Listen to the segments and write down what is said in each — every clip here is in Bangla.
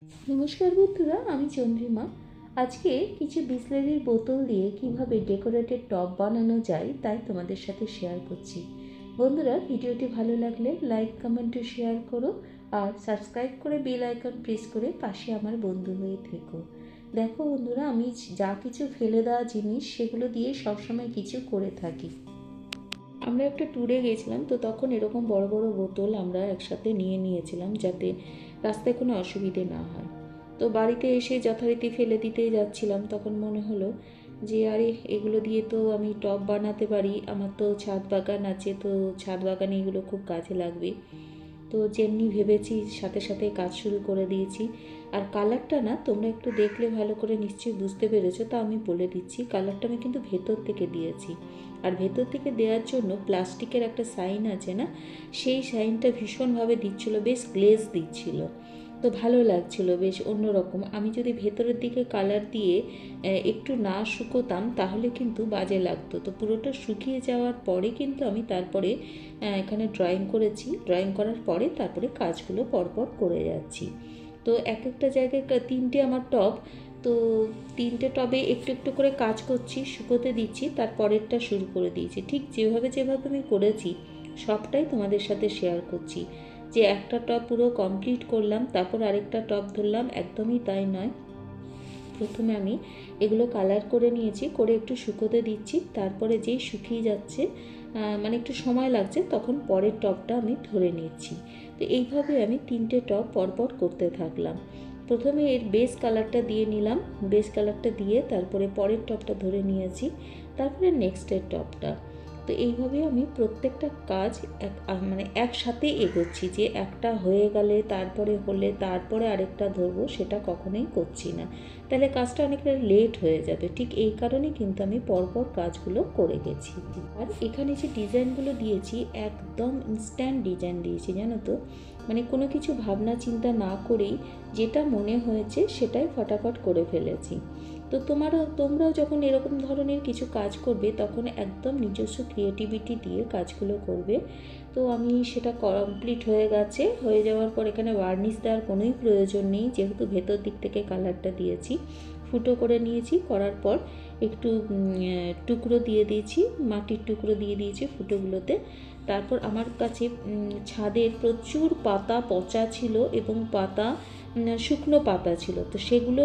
নমস্কার বন্ধুরা, আমি চন্দ্রিমা। আজকে কিছু বিসলেরির বোতল দিয়ে কিভাবে ডেকোরেটেড টব বানানো যায় তাই তোমাদের সাথে শেয়ার করছি। বন্ধুরা, ভিডিওটি ভালো লাগলে লাইক, কমেন্ট ও শেয়ার করো, আর সাবস্ক্রাইব করে বেল আইকন প্রেস করে পাশে আমার বন্ধু হয়ে থেকো। দেখো বন্ধুরা, আমি যা কিছু ফেলে দেওয়া জিনিস সেগুলো দিয়ে সবসময় কিছু করে থাকি। আমরা একটা ট্যুরে গেছিলাম, তো তখন এরকম বড় বড় বোতল আমরা একসাথে নিয়েছিলাম যাতে রাস্তায় কোনো অসুবিধে না হয়। তো বাড়িতে এসে যথারীতি ফেলে দিতেই যাচ্ছিলাম, তখন মনে হলো যে আরে এগুলো দিয়ে তো আমি টব বানাতে পারি। আমার তো ছাদ বাগান আছে, তো ছাদ বাগানে এগুলো খুব কাজে লাগবে। তো যেমনি ভেবেছি সাথে সাথে কাজ শুরু করে দিয়েছি। আর কালারটা না, তোমরা একটু দেখলে ভালো করে নিশ্চয়ই বুঝতে পেরেছো, তা আমি বলে দিচ্ছি। কালারটা আমি কিন্তু ভেতর থেকে দিয়েছি, আর ভেতর থেকে দেওয়ার জন্য প্লাস্টিকের একটা সাইন আছে না, সেই সাইনটা ভীষণভাবে দিচ্ছিল, বেশ গ্লেজ দিচ্ছিল। তো ভালো লাগছিল, বেশ অন্যরকম। আমি যদি ভেতরের দিকে কালার দিয়ে একটু না শুকোতাম তাহলে কিন্তু বাজে লাগতো। তো পুরোটা শুকিয়ে যাওয়ার পরে কিন্তু আমি তারপরে এখানে ড্রয়িং করেছি। ড্রয়িং করার পরে তারপরে কাজগুলো পরপর করে যাচ্ছি। তো এক একটা জায়গায় তিনটে আমার টব, তো তিনটে টবে একটু একটু করে কাজ করছি, শুকোতে দিচ্ছি, তারপরেরটা শুরু করে দিয়েছি। ঠিক যেভাবে আমি করেছি সবটাই তোমাদের সাথে শেয়ার করছি। যে একটা টব পুরো কমপ্লিট করলাম, তারপর আরেকটা টব ধরলাম, একদমই তাই নয়। প্রথমে আমি এগুলো কালার করে নিয়েছি, করে একটু শুকোতে দিচ্ছি, তারপরে যেই শুকিয়ে যাচ্ছে, মানে একটু সময় লাগছে, তখন পরের টবটা আমি ধরে নিচ্ছি। তো এইভাবে আমি তিনটে টব পরপর করতে থাকলাম। প্রথমে এর বেস কালারটা দিয়ে নিলাম, বেস কালারটা দিয়ে তারপরে পরের টবটা ধরে নিয়েছি, তারপরে নেক্সটের টবটা। তো এইভাবে আমি প্রত্যেকটা কাজ মানে একসাথে এগোচ্ছি, যে একটা হয়ে গেলে তারপরে আরেকটা ধরবো, সেটা কখনোই করছি না, তাহলে কাজটা অনেকটা লেট হয়ে যাবে। ঠিক এই কারণেই কিন্তু আমি পরপর কাজগুলো করে গেছি। আর এখানে যে ডিজাইনগুলো দিয়েছি, একদম ইনস্ট্যান্ট ডিজাইন দিয়েছি, জানো তো। মানে কোনো কিছু ভাবনা চিন্তা না করেই যেটা মনে হয়েছে সেটাই ফটাফট করে ফেলেছি। তো তোমরাও যখন এরকম ধরনের কিছু কাজ করবে, তখন একদম নিজস্ব ক্রিয়েটিভিটি দিয়ে কাজগুলো করবে। তো আমি সেটা কমপ্লিট হয়ে যাওয়ার পর এখানে ভার্নিশ দেওয়ার কোনোই প্রয়োজন নেই, যেহেতু ভেতর দিক থেকে কালারটা দিয়েছি। ফুটো করে নিয়েছি, করার পর একটু টুকরো দিয়ে দিয়েছি, মাটির টুকরো দিয়ে দিয়েছি ফুটোগুলোতে। তারপর আমার কাছে ছাদের প্রচুর পাতা পচা ছিল এবং শুকনো পাতা ছিল, তো সেগুলো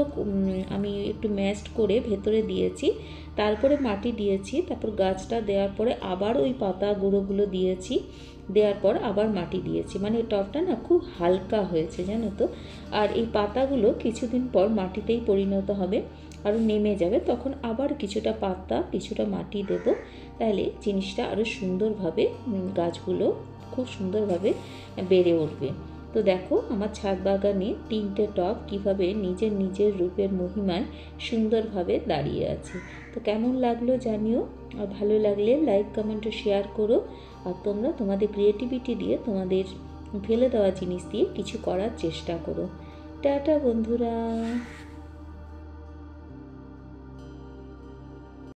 আমি একটু ম্যাশড করে ভেতরে দিয়েছি। তারপরে মাটি দিয়েছি, তারপর গাছটা দেওয়ার পরে আবার ওই পাতা গুঁড়োগুলো দিয়েছি, দেওয়ার পর আবার মাটি দিয়েছি। মানে টবটা না খুব হালকা হয়েছে, জানো তো। আর এই পাতাগুলো কিছুদিন পর মাটিতেই পরিণত হবে, আরও নেমে যাবে, তখন আবার কিছুটা পাতা কিছুটা মাটি দেব, তাহলে জিনিসটা আরও সুন্দরভাবে গাছগুলো খুব সুন্দরভাবে বেড়ে উঠবে। তো দেখো, আমার ছাদ বাগানে তিনটে টব কিভাবে নিজের রূপের মহিমায় সুন্দরভাবে দাঁড়িয়ে আছে। তো কেমন লাগলো জানিও, আর ভালো লাগলে লাইক, কমেন্ট ও শেয়ার করো। আর তোমরা তোমাদের ক্রিয়েটিভিটি দিয়ে, তোমাদের ফেলে দেওয়া জিনিস দিয়ে কিছু করার চেষ্টা করো। টাটা বন্ধুরা।